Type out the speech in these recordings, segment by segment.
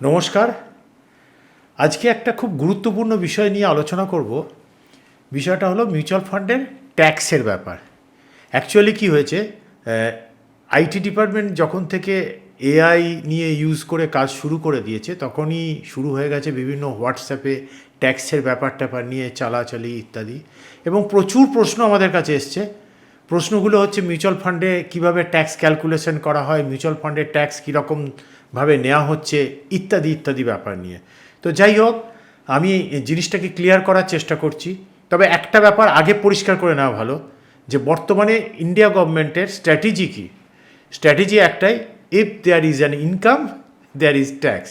নমস্কার। আজকে একটা খুব গুরুত্বপূর্ণ বিষয় নিয়ে আলোচনা করব। বিষয়টা হলো মিউচুয়াল ফান্ডের ট্যাক্সের ব্যাপার। অ্যাকচুয়ালি কি হয়েছে, আইটি ডিপার্টমেন্ট যখন থেকে এআই নিয়ে ইউজ করে কাজ শুরু করে দিয়েছে, তখনই শুরু হয়ে গেছে বিভিন্ন হোয়াটসঅ্যাপে ট্যাক্সের ব্যাপার ট্যাপার নিয়ে চালাচালি ইত্যাদি, এবং প্রচুর প্রশ্ন আমাদের কাছে এসছে। প্রশ্নগুলো হচ্ছে মিউচুয়াল ফান্ডে কীভাবে ট্যাক্স ক্যালকুলেশন করা হয়, মিউচুয়াল ফান্ডের ট্যাক্স কীরকমভাবে নেওয়া হচ্ছে, ইত্যাদি ইত্যাদি ব্যাপার নিয়ে। তো যাই হোক, আমি জিনিসটাকে ক্লিয়ার করার চেষ্টা করছি। তবে একটা ব্যাপার আগে পরিষ্কার করে নেওয়া ভালো, যে বর্তমানে ইন্ডিয়া গভর্নমেন্টের স্ট্র্যাটেজি কী। স্ট্র্যাটেজি একটাই, if there is an income there is tax.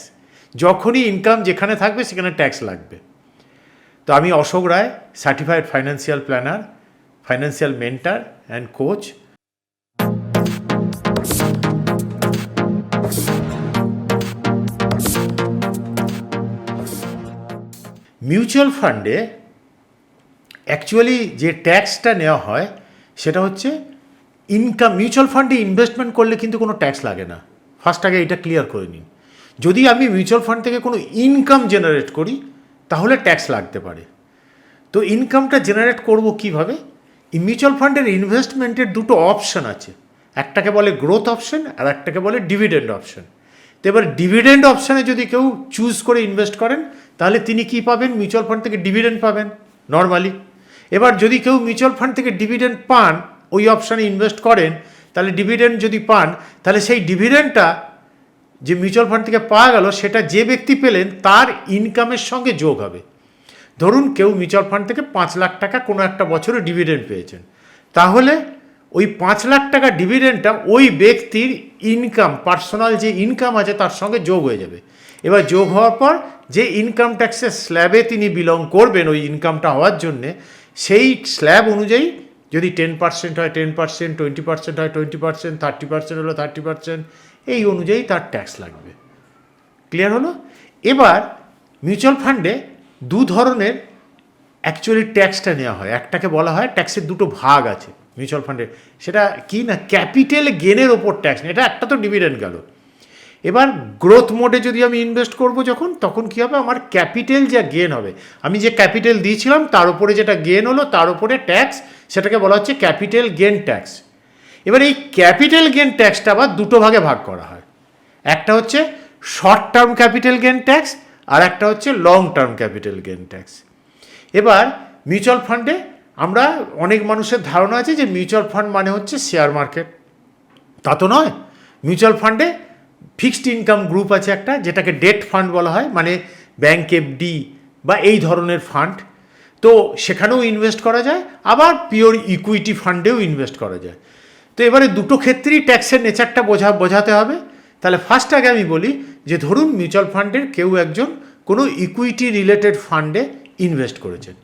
যখনই ইনকাম যেখানে থাকবে সেখানে ট্যাক্স লাগবে। তো আমি Ashok Roy, certified financial planner, financial mentor and coach. Mutual ফান্ডে অ্যাকচুয়ালি যে ট্যাক্সটা নেওয়া হয় সেটা হচ্ছে ইনকাম। মিউচুয়াল ফান্ডে ইনভেস্টমেন্ট করলে কিন্তু কোনো ট্যাক্স লাগে না। ফার্স্ট আগে এটা ক্লিয়ার করে নিন। যদি আমি মিউচুয়াল ফান্ড থেকে কোনো ইনকাম জেনারেট করি তাহলে ট্যাক্স লাগতে পারে। তো ইনকামটা জেনারেট করব কিভাবে? এই মিউচুয়াল ফান্ডের ইনভেস্টমেন্টের দুটো অপশান আছে, একটাকে বলে গ্রোথ অপশন আর একটাকে বলে ডিভিডেন্ড অপশন। তো এবার ডিভিডেন্ড অপশানে যদি কেউ চুজ করে ইনভেস্ট করেন তাহলে তিনি কি পাবেন? মিউচুয়াল ফান্ড থেকে ডিভিডেন্ড পাবেন নর্মালি। এবার যদি কেউ মিউচুয়াল ফান্ড থেকে ডিভিডেন্ড পান, ওই অপশানে ইনভেস্ট করেন, তাহলে ডিভিডেন্ড যদি পান তাহলে সেই ডিভিডেন্ডটা যে মিউচুয়াল ফান্ড থেকে পাওয়া গেল সেটা যে ব্যক্তি পেলেন তার ইনকামের সঙ্গে যোগ হবে। ধরুন কেউ মিউচুয়াল ফান্ড থেকে 5 লাখ টাকা কোনো একটা বছরে ডিভিডেন্ড পেয়েছেন, তাহলে ওই 5 লাখ টাকা ডিভিডেন্ডটা ওই ব্যক্তির ইনকাম, পার্সোনাল যে ইনকাম আছে তার সঙ্গে যোগ হয়ে যাবে। এবার যোগ হওয়ার পর যে ইনকাম ট্যাক্সের স্ল্যাবে তিনি বিলং করবেন ওই ইনকামটা হওয়ার জন্যে, সেই স্ল্যাব অনুযায়ী যদি 10% হয় 10%, 20% হয় 20%, 30% হলো 30%, এই অনুযায়ী তার ট্যাক্স লাগবে। ক্লিয়ার হলো? এবার মিউচুয়াল ফান্ডে দু ধরনের অ্যাকচুয়ালি ট্যাক্সটা নেওয়া হয়। একটাকে বলা হয়, ট্যাক্সের দুটো ভাগ আছে মিউচুয়াল ফান্ডে, সেটা কি না, ক্যাপিটাল গেনের ওপর ট্যাক্স। এটা একটা তো ডিভিডেন্ড গেল। এবার গ্রোথ মোডে যদি আমি ইনভেস্ট করব তখন কী হবে, আমার ক্যাপিটাল যা গেন হবে, আমি যে ক্যাপিটাল দিয়েছিলাম তার উপরে যেটা গেন হলো তার উপরে ট্যাক্স, সেটাকে বলা হচ্ছে ক্যাপিটাল গেন ট্যাক্স। এবার এই ক্যাপিটাল গেন ট্যাক্সটা আবার দুটো ভাগে ভাগ করা হয়। একটা হচ্ছে short term capital gain tax আর একটা হচ্ছে long term capital gain tax. এবার মিউচুয়াল ফান্ডে আমরা, অনেক মানুষের ধারণা আছে যে মিউচুয়াল ফান্ড মানে হচ্ছে শেয়ার মার্কেট। তা তো নয়। মিউচুয়াল ফান্ডে ফিক্সড ইনকাম গ্রুপ আছে একটা, যেটাকে ডেট ফান্ড বলা হয়, মানে ব্যাংক এফডি বা এই ধরনের ফান্ড। তো সেখানেও ইনভেস্ট করা যায়, আবার পিওর ইকুইটি ফান্ডেও ইনভেস্ট করা যায়। তো এবারে দুটো ক্ষেত্রেই ট্যাক্সের নেচারটা বোঝাতে হবে। তাহলে ফার্স্ট আগে আমি বলি যে ধরুন মিউচুয়াল ফান্ডের কেউ একজন কোনো ইকুইটি রিলেটেড ফান্ডে ইনভেস্ট করেছেন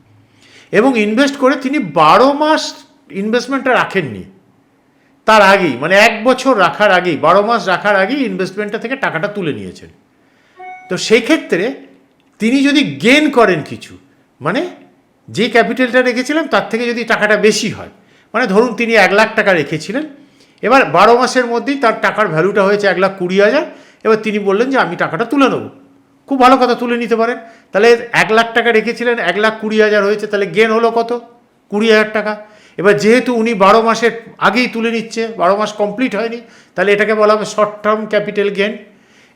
এবং ইনভেস্ট করে তিনি 12 মাস ইনভেস্টমেন্টটা রাখেননি, তার আগেই, মানে 1 বছর রাখার আগেই, 12 মাস রাখার আগেই ইনভেস্টমেন্টটা থেকে টাকাটা তুলে নিয়েছেন। তো সেই ক্ষেত্রে তিনি যদি গেন করেন কিছু, মানে যে ক্যাপিটালটা রেখেছিলেন তার থেকে যদি টাকাটা বেশি হয়, মানে ধরুন তিনি 1 লাখ টাকা রেখেছিলেন, এবার 12 মাসের মধ্যেই তার টাকার ভ্যালুটা হয়েছে 1,20,000। এবার তিনি বললেন যে আমি টাকাটা তুলে নেব। খুব ভালো কথা, তুলে নিতে পারেন। তাহলে 1 লাখ টাকা রেখেছিলেন, 1,20,000 হয়েছে, তাহলে গেন হলো কত? 20,000 টাকা। এবার যেহেতু উনি 12 মাসের আগেই তুলে নিচ্ছে, 12 মাস কমপ্লিট হয়নি, তাহলে এটাকে বলা হবে শর্ট টার্ম ক্যাপিটাল গেন।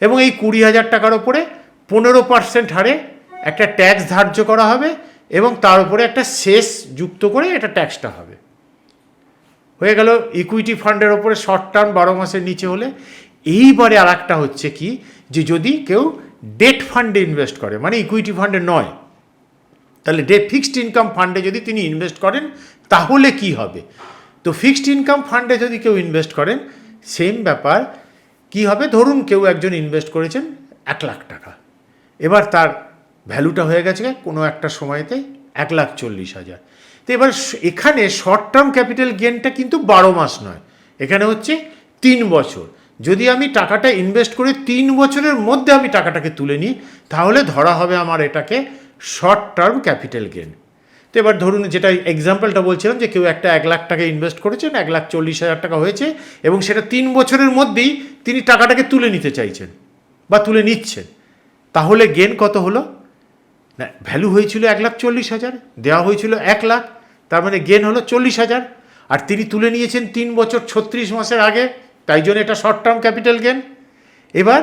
এবং এই 20,000 টাকার ওপরে 15% হারে একটা ট্যাক্স ধার্য করা হবে এবং তার উপরে একটা শেষ যুক্ত করে এটা ট্যাক্সটা হবে। হয়ে গেল ইকুইটি ফান্ডের ওপরে শর্ট টার্ম 12 মাসের নিচে হলে। এইবারে আর একটা হচ্ছে কি, যে যদি কেউ ডেট ফান্ডে ইনভেস্ট করে, মানে ইকুইটি ফান্ডে নয়, তাহলে ফিক্সড ইনকাম ফান্ডে যদি তিনি ইনভেস্ট করেন তাহলে কি হবে? তো ফিক্সড ইনকাম ফান্ডে যদি কেউ ইনভেস্ট করেন, সেম ব্যাপার। কি হবে? ধরুন কেউ একজন ইনভেস্ট করেছেন 1 লাখ টাকা, এবার তার ভ্যালুটা হয়ে গেছে কোনো একটা সময়তে 1,40,000। তো এবার এখানে শর্ট টার্ম ক্যাপিটাল গেনটা কিন্তু 12 মাস নয়, এখানে হচ্ছে 3 বছর। যদি আমি টাকাটা ইনভেস্ট করে 3 বছরের মধ্যে আমি টাকাটাকে তুলে নিই, তাহলে ধরা হবে আমার এটাকে শর্ট টার্ম ক্যাপিটাল গেন। তো এবার ধরুন, যেটা এক্সাম্পলটা বলছিলাম, যে কেউ একটা 1 লাখ টাকা ইনভেস্ট করেছেন, 1,40,000 টাকা হয়েছে এবং সেটা 3 বছরের মধ্যেই তিনি টাকাটাকে তুলে নিতে চাইছেন বা তুলে নিচ্ছেন। তাহলে গেন কত হলো? না, ভ্যালু হয়েছিল 1,40,000, দেওয়া হয়েছিল 1,00,000, তার মানে গেন হলো 40,000, আর তিনি তুলে নিয়েছেন 3 বছর 36 মাসের আগে, তাই জন্য এটা শর্ট টার্ম ক্যাপিটাল গেন। এবার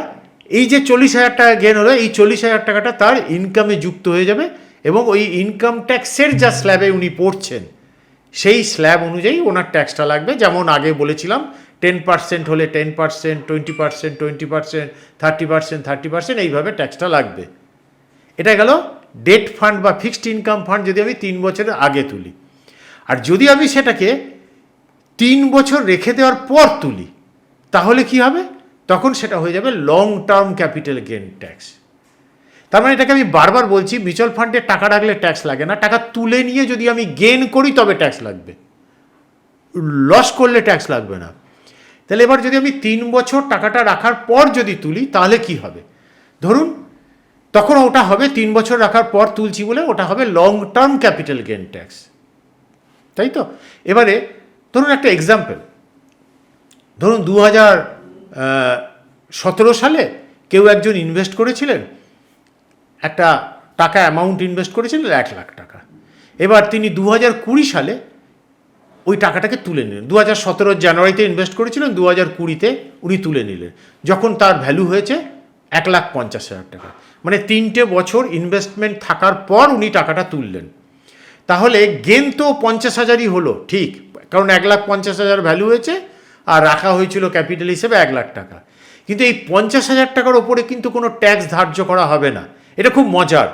এই যে 40,000 টাকা গেন হলো, এই 40,000 টাকাটা তার ইনকামে যুক্ত হয়ে যাবে, এবং ওই ইনকাম ট্যাক্সের যা স্ল্যাবে উনি পড়ছেন সেই স্ল্যাব অনুযায়ী ওনার ট্যাক্সটা লাগবে। যেমন আগে বলেছিলাম 10% হলে 10%, 20% 20%, 30% 30%, এইভাবে ট্যাক্সটা লাগবে। এটা গেল ডেট ফান্ড বা ফিক্সড ইনকাম ফান্ড যদি আমি 3 বছরের আগে তুলি। আর যদি আমি সেটাকে 3 বছর রেখে দেওয়ার পর তুলি, তাহলে কি হবে? তখন সেটা হয়ে যাবে long term capital gain tax. তার মানে এটাকে আমি বারবার বলছি, মিউচুয়াল ফান্ডে টাকা রাখলে ট্যাক্স লাগে না, টাকা তুলে নিয়ে যদি আমি গেন করি তবে ট্যাক্স লাগবে, লস করলে ট্যাক্স লাগবে না। তাহলে এবার যদি আমি 3 বছর টাকাটা রাখার পর যদি তুলি, তাহলে কি হবে? ধরুন তখন ওটা হবে 3 বছর রাখার পর তুলছি বলে ওটা হবে long term capital gain tax, তাই তো? এবারে ধরুন একটা এক্সাম্পল, ধরুন 2017 সালে কেউ একজন ইনভেস্ট করেছিলেন, একটা টাকা অ্যামাউন্ট ইনভেস্ট করেছিলেন 1,00,000 টাকা। এবার তিনি 2020 সালে ওই টাকাটাকে তুলে নিলেন। 2017 জানুয়ারিতে ইনভেস্ট করেছিলেন, 2020-তে উনি তুলে নিলেন, যখন তার ভ্যালু হয়েছে 1,50,000 টাকা। মানে 3টে বছর ইনভেস্টমেন্ট থাকার পর উনি টাকাটা তুললেন। তাহলে গেন তো 50,000ই হলো, ঠিক, কারণ 1,50,000 ভ্যালু হয়েছে আর রাখা হয়েছিল ক্যাপিটাল হিসেবে 1,00,000 টাকা। কিন্তু এই 50,000 টাকার ওপরে কিন্তু কোনো ট্যাক্স ধার্য করা হবে না। এটা খুব মজার।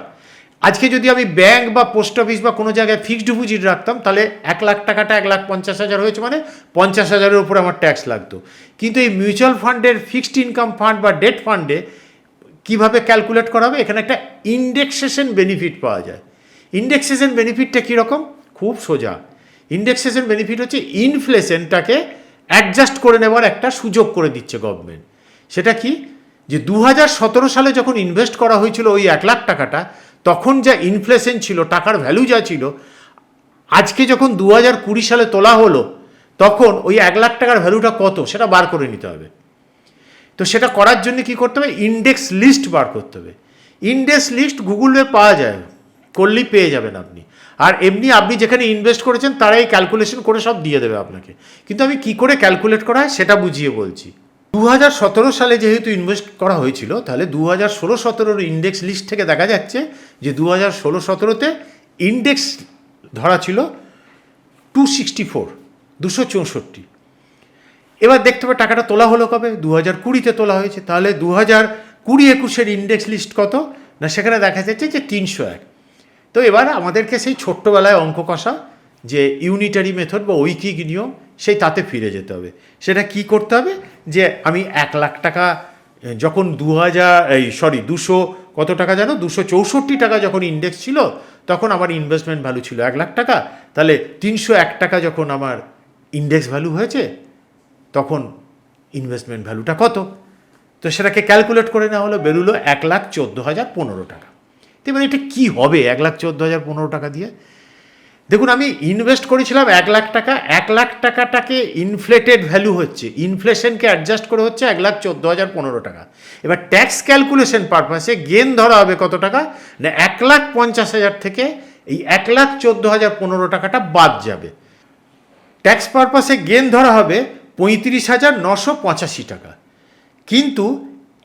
আজকে যদি আমি ব্যাংক বা পোস্ট অফিস বা কোনো জায়গায় ফিক্সড ডিপোজিট রাখতাম, তাহলে 1,00,000 টাকাটা 1,50,000 হয়েছে, মানে 50,000-এর উপরে আমার ট্যাক্স লাগতো। কিন্তু এই মিউচুয়াল ফান্ডের ফিক্সড ইনকাম ফান্ড বা ডেট ফান্ডে কীভাবে ক্যালকুলেট করা হবে? এখানে একটা ইন্ডেক্সেশন বেনিফিট পাওয়া যায়। ইন্ডেক্সেশন বেনিফিটটা কীরকম? খুব সোজা। ইন্ডেক্সেশন বেনিফিট হচ্ছে ইনফ্লেশনটাকে অ্যাডজাস্ট করে নেওয়ার একটা সুযোগ করে দিচ্ছে গভর্নমেন্ট। সেটা কি? যে 2017 সালে যখন ইনভেস্ট করা হয়েছিল ওই 1,00,000 টাকাটা, তখন যা ইনফ্লেশন ছিল, টাকার ভ্যালু যা ছিল, আজকে যখন 2020 সালে তোলা হলো, তখন ওই 1,00,000 টাকার ভ্যালুটা কত সেটা বার করে নিতে হবে। তো সেটা করার জন্য কি করতে হবে? ইন্ডেক্স লিস্ট বার করতে হবে। ইন্ডেক্স লিস্ট গুগলে পাওয়া যায়, করলেই পেয়ে যাবেন আপনি। আর এমনি আপনি যেখানে ইনভেস্ট করেছেন তারাই ক্যালকুলেশন করে সব দিয়ে দেবে আপনাকে। কিন্তু আমি কি করে ক্যালকুলেট করা হয় সেটা বুঝিয়ে বলছি। 2017 সালে যেহেতু ইনভেস্ট করা হয়েছিল, তাহলে 2016-17 ইন্ডেক্স লিস্ট থেকে দেখা যাচ্ছে যে 2016-17-তে ইন্ডেক্স ধরা ছিল 264, 264। এবার দেখতে হবে টাকাটা তোলা হলো কবে? 2020-তে তোলা হয়েছে। তাহলে 2020-21 ইন্ডেক্স লিস্ট কত? না, সেখানে দেখা যাচ্ছে যে 301। তো এবার আমাদেরকে সেই ছোট্টবেলায় অঙ্ক কষা যে ইউনিটারি মেথড বা ঐকিক নিয়ম, সেই তাতে ফিরে যেতে হবে। সেটা কি করতে হবে? যে আমি 1,00,000 টাকা যখন 200 কত টাকা জানো, 264 টাকা যখন ইন্ডেক্স ছিল, তখন আমার ইনভেস্টমেন্ট ভ্যালু ছিল 1,00,000 টাকা। তাহলে 301 টাকা যখন আমার ইন্ডেক্স ভ্যালু হয়েছে, তখন ইনভেস্টমেন্ট ভ্যালুটা কত? তো সেটাকে ক্যালকুলেট করে নেওয়া হলো, বেরোলো 1,14,015 টাকা। তো এবার এটা কী হবে 1,14,015 টাকা দিয়ে? দেখুন, আমি ইনভেস্ট করেছিলাম 1,00,000 টাকা, 1,00,000 টাকাটাকে ইনফ্লেটেড ভ্যালু হচ্ছে, ইনফ্লেশনকে অ্যাডজাস্ট করে হচ্ছে 1,14,015 টাকা। এবার ট্যাক্স ক্যালকুলেশন পারপাসে গেন ধরা হবে কত টাকা? না, 1,50,000 থেকে এই 1,14,015 টাকাটা বাদ যাবে। ট্যাক্স পারপাসে গেন ধরা হবে 35,985 টাকা। কিন্তু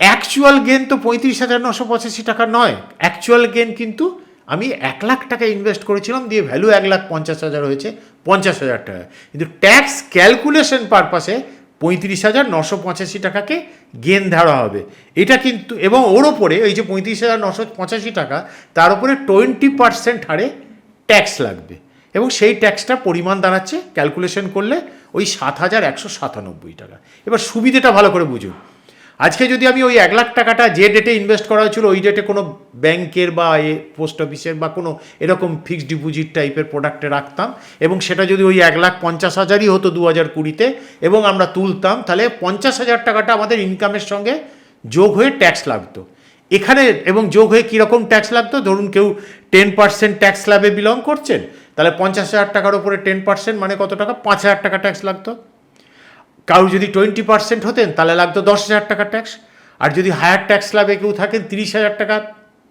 অ্যাকচুয়াল গেন তো 35,985 টাকা নয়। অ্যাকচুয়াল গেন কিন্তু আমি 1,00,000 টাকা ইনভেস্ট করেছিলাম, দিয়ে ভ্যালু 1,50,000 হয়েছে 50,000 টাকা। কিন্তু ট্যাক্স ক্যালকুলেশন পারপাসে 35,985 টাকাকে গেন ধরা হবে। এটা কিন্তু, এবং ওর ওপরে ওই যে 35,985 টাকা, তার উপরে 20% হারে ট্যাক্স লাগবে, এবং সেই ট্যাক্সটার পরিমাণ দাঁড়াচ্ছে ক্যালকুলেশন করলে ওই 7,197 টাকা। এবার সুবিধেটা ভালো করে বুঝুন। আজকে যদি আমি ওই 1,00,000 টাকাটা যে ডেটে ইনভেস্ট করা হয়েছিল ওই ডেটে কোনো ব্যাংকের বা পোস্ট অফিসের বা কোনো এরকম ফিক্সড ডিপোজিট টাইপের প্রোডাক্টে রাখতাম, এবং সেটা যদি ওই 1,50,000-ই হতো 2020-তে, এবং আমরা তুলতাম, তাহলে 50,000 টাকাটা আমাদের ইনকামের সঙ্গে যোগ হয়ে ট্যাক্স লাগতো এখানে। এবং যোগ হয়ে কীরকম ট্যাক্স লাগতো? ধরুন কেউ 10% ট্যাক্স স্ল্যাবে বিলং করছেন, তাহলে 50,000 টাকার উপরে 10% মানে কত টাকা? 5,000 টাকা ট্যাক্স লাগতো। কারো যদি 20% হতেন, তাহলে লাগতো 10,000 টাকা ট্যাক্স। আর যদি হায়ার ট্যাক্স স্ল্যাবে কেউ থাকেন 30,000 টাকা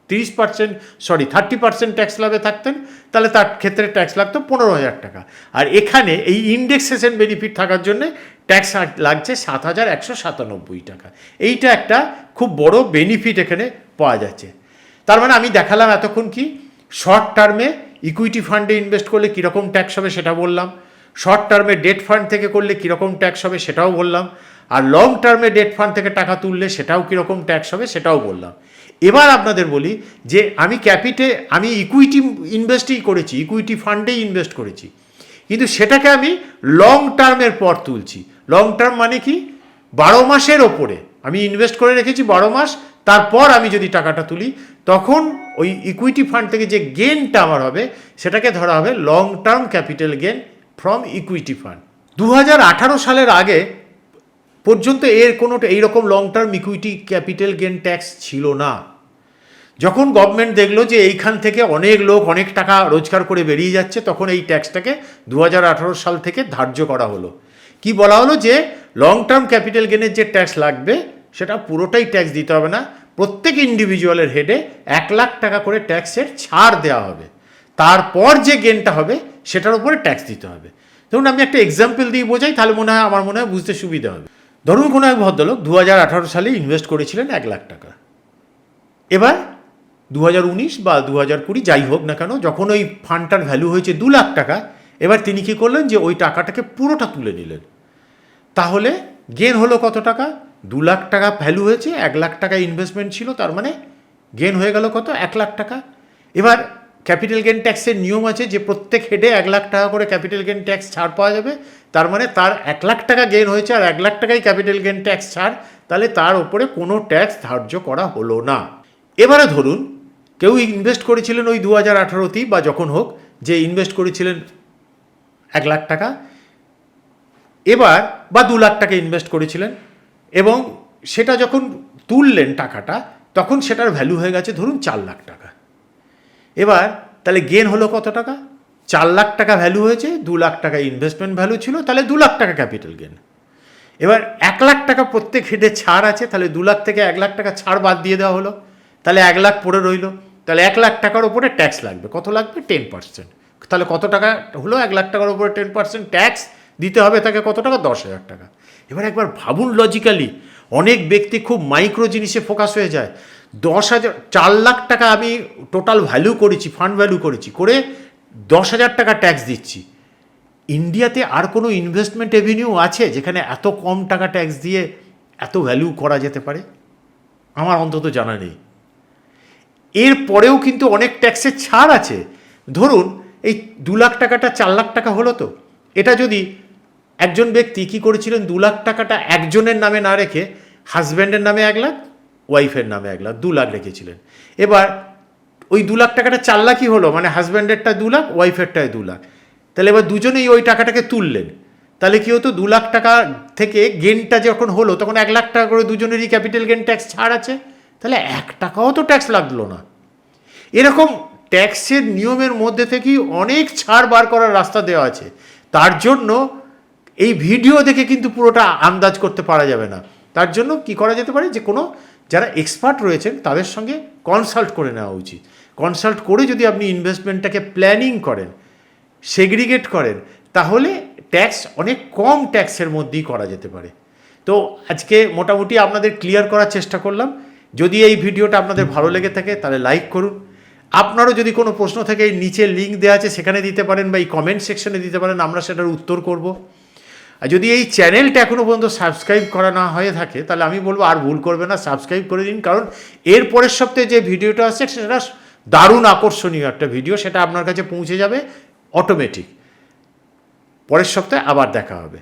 30% ট্যাক্স স্ল্যাবে থাকতেন, তাহলে তার ক্ষেত্রে ট্যাক্স লাগতো 15,000 টাকা। আর এখানে এই ইন্ডেক্সেশন বেনিফিট থাকার জন্য ট্যাক্স লাগছে 7,197 টাকা। এইটা একটা খুব বড় বেনিফিট এখানে পাওয়া যাচ্ছে। তার মানে আমি দেখালাম এতক্ষণ কি শর্ট টার্মে ইকুইটি ফান্ডে ইনভেস্ট করলে কীরকম ট্যাক্স হবে সেটা বললাম, শর্ট টার্মে ডেট ফান্ড থেকে করলে কীরকম ট্যাক্স হবে সেটাও বললাম, আর লং টার্মে ডেট ফান্ড থেকে টাকা তুললে সেটাও কীরকম ট্যাক্স হবে সেটাও বললাম। এবার আপনাদের বলি যে আমি ইকুইটি ইনভেস্টই করেছি, ইকুইটি ফান্ডেই ইনভেস্ট করেছি, কিন্তু সেটাকে আমি লং টার্মের পর তুলছি। লং টার্ম মানে কি 12 মাসের ওপরে আমি ইনভেস্ট করে রেখেছি 12 মাস, তারপর আমি যদি টাকাটা তুলি তখন ওই ইকুইটি ফান্ড থেকে যে গেনটা আমার হবে সেটাকে ধরা হবে long term capital gain from equity fund. 2018 সালের আগে পর্যন্ত এর কোনো এইরকম long term equity capital gain tax ছিল না। যখন গভর্নমেন্ট দেখলো যে এইখান থেকে অনেক লোক অনেক টাকা রোজগার করে বেরিয়ে যাচ্ছে, তখন এই ট্যাক্সটাকে 2018 সাল থেকে ধার্য করা হলো। কি বলা হলো যে লং টার্ম ক্যাপিটাল গেনের যে ট্যাক্স লাগবে সেটা পুরোটাই ট্যাক্স দিতে হবে না, প্রত্যেক ইন্ডিভিজুয়ালের হেডে 1 লাখ টাকা করে ট্যাক্সের ছাড় দেওয়া হবে, তারপর যে গেনটা হবে সেটার উপরে ট্যাক্স দিতে হবে। ধরুন আমি একটা এক্সাম্পল দিয়ে বোঝাই, তাহলে আমার মনে হয় বুঝতে সুবিধা হবে। ধরুন কোনো এক ভদ্রলোক 2018 সালে ইনভেস্ট করেছিলেন 1 লাখ টাকা। এবার 2019 বা 2020 যাই হোক না কেন, যখন ওই ফান্ডটার ভ্যালু হয়েছে 2 লাখ টাকা, এবার তিনি কী করলেন যে ওই টাকাটাকে পুরোটা তুলে নিলেন। তাহলে গেন হলো কত টাকা? 2 লাখ টাকা ভ্যালু হয়েছে, 1 লাখ টাকা ইনভেস্টমেন্ট ছিল, তার মানে গেন হয়ে গেল কত? 1 লাখ টাকা। এবার ক্যাপিটাল গেন ট্যাক্সের নিয়ম আছে যে প্রত্যেক হেডে 1 লাখ টাকা করে ক্যাপিটাল গেন ট্যাক্স ছাড় পাওয়া যাবে, তার মানে তার 1 লাখ টাকা গেন হয়েছে আর 1 লাখ টাকাই ক্যাপিটাল গেন ট্যাক্স ছাড়, তাহলে তার ওপরে কোনো ট্যাক্স ধার্য করা হলো না। এবারে ধরুন কেউ ইনভেস্ট করেছিলেন ওই 2018তেই বা যখন হোক, যে ইনভেস্ট করেছিলেন 1 লাখ টাকা, এবার বা 2 লাখ টাকা ইনভেস্ট করেছিলেন, এবং সেটা যখন তুললেন টাকাটা তখন সেটার ভ্যালু হয়ে গেছে ধরুন 4 লাখ টাকা। এবার তাহলে গেন হলো কত টাকা? 4 লাখ টাকা ভ্যালু হয়েছে, 2 লাখ টাকা ইনভেস্টমেন্ট ভ্যালু ছিল, তাহলে 2 লাখ টাকা ক্যাপিটাল গেন। এবার 1 লাখ টাকা প্রত্যেক হেডে ছাড় আছে, তাহলে 2 লাখ থেকে 1 লাখ টাকা ছাড় বাদ দিয়ে দেওয়া হলো, তাহলে 1 লাখ পড়ে রইল। তাহলে 1 লাখ টাকার উপরে ট্যাক্স লাগবে, কত লাগবে? 10%। তাহলে কত টাকা হলো? 1 লাখ টাকার উপরে 10% ট্যাক্স দিতে হবে তাকে, কত টাকা? 10,000 টাকা। এবার একবার ভাবুন লজিক্যালি, অনেক ব্যক্তি খুব মাইক্রো জিনিসে ফোকাস হয়ে যায়। 4 লাখ টাকা আমি টোটাল ভ্যালু করেছি, ফান্ড ভ্যালু করেছি, করে 10,000 টাকা ট্যাক্স দিচ্ছি। ইন্ডিয়াতে আর কোনো ইনভেস্টমেন্ট এভিনিউ আছে যেখানে এত কম টাকা ট্যাক্স দিয়ে এত ভ্যালু করা যেতে পারে? আমার অন্তত জানা নেই। এর পরেও কিন্তু অনেক ট্যাক্সের ছাড় আছে। ধরুন এই 2 লাখ টাকাটা 4 লাখ টাকা হলো, তো এটা যদি একজন ব্যক্তি কী করেছিলেন, 2 লাখ টাকাটা একজনের নামে না রেখে হাজব্যান্ডের নামে 1 লাখ, ওয়াইফের নামে 1 লাখ, 2 লাখ রেখেছিলেন। এবার ওই 2 লাখ টাকাটা 4 লাখই হলো, মানে হাজব্যান্ডেরটা 2 লাখ, ওয়াইফেরটায় 2 লাখ। তাহলে এবার দুজনেই ওই টাকাটাকে তুললেন, তাহলে কী হতো? 2 লাখ টাকা থেকে গেনটা যখন হলো তখন 1 লাখ টাকা করে দুজনেরই ক্যাপিটাল গেন ট্যাক্স ছাড় আছে, তাহলে 1 টাকাও তো ট্যাক্স লাগলো না। এরকম ট্যাক্সের নিয়মের মধ্যে থেকেই অনেক ছাড় বার করার রাস্তা দেওয়া আছে। তার জন্য এই ভিডিও দেখে কিন্তু পুরোটা আন্দাজ করতে পারা যাবে না। তার জন্য কি করা যেতে পারে, যে কোনো যারা এক্সপার্ট রয়েছেন তাদের সঙ্গে কনসাল্ট করে নেওয়া উচিত। কনসাল্ট করে যদি আপনি ইনভেস্টমেন্টটাকে প্ল্যানিং করেন, সেগ্রিগেট করেন, তাহলে ট্যাক্স অনেক কম ট্যাক্সের মধ্যেই করা যেতে পারে। তো আজকে মোটামুটি আপনাদের ক্লিয়ার করার চেষ্টা করলাম। যদি এই ভিডিওটা আপনাদের ভালো লেগে থাকে তাহলে লাইক করুন। আপনারও যদি কোনো প্রশ্ন থাকে এই নিচে লিঙ্ক দেওয়া আছে সেখানে দিতে পারেন, বা এই কমেন্ট সেকশনে দিতে পারেন, আমরা সেটার উত্তর করব। আর যদি এই চ্যানেলটা এখনও পর্যন্ত সাবস্ক্রাইব করা না হয়ে থাকে তাহলে আমি বলবো আর ভুল করবে না, সাবস্ক্রাইব করে দিন, কারণ এর পরের সপ্তাহে যে ভিডিওটা আসছে সেটা দারুণ আকর্ষণীয় একটা ভিডিও, সেটা আপনার কাছে পৌঁছে যাবে অটোমেটিক। পরের সপ্তাহে আবার দেখা হবে।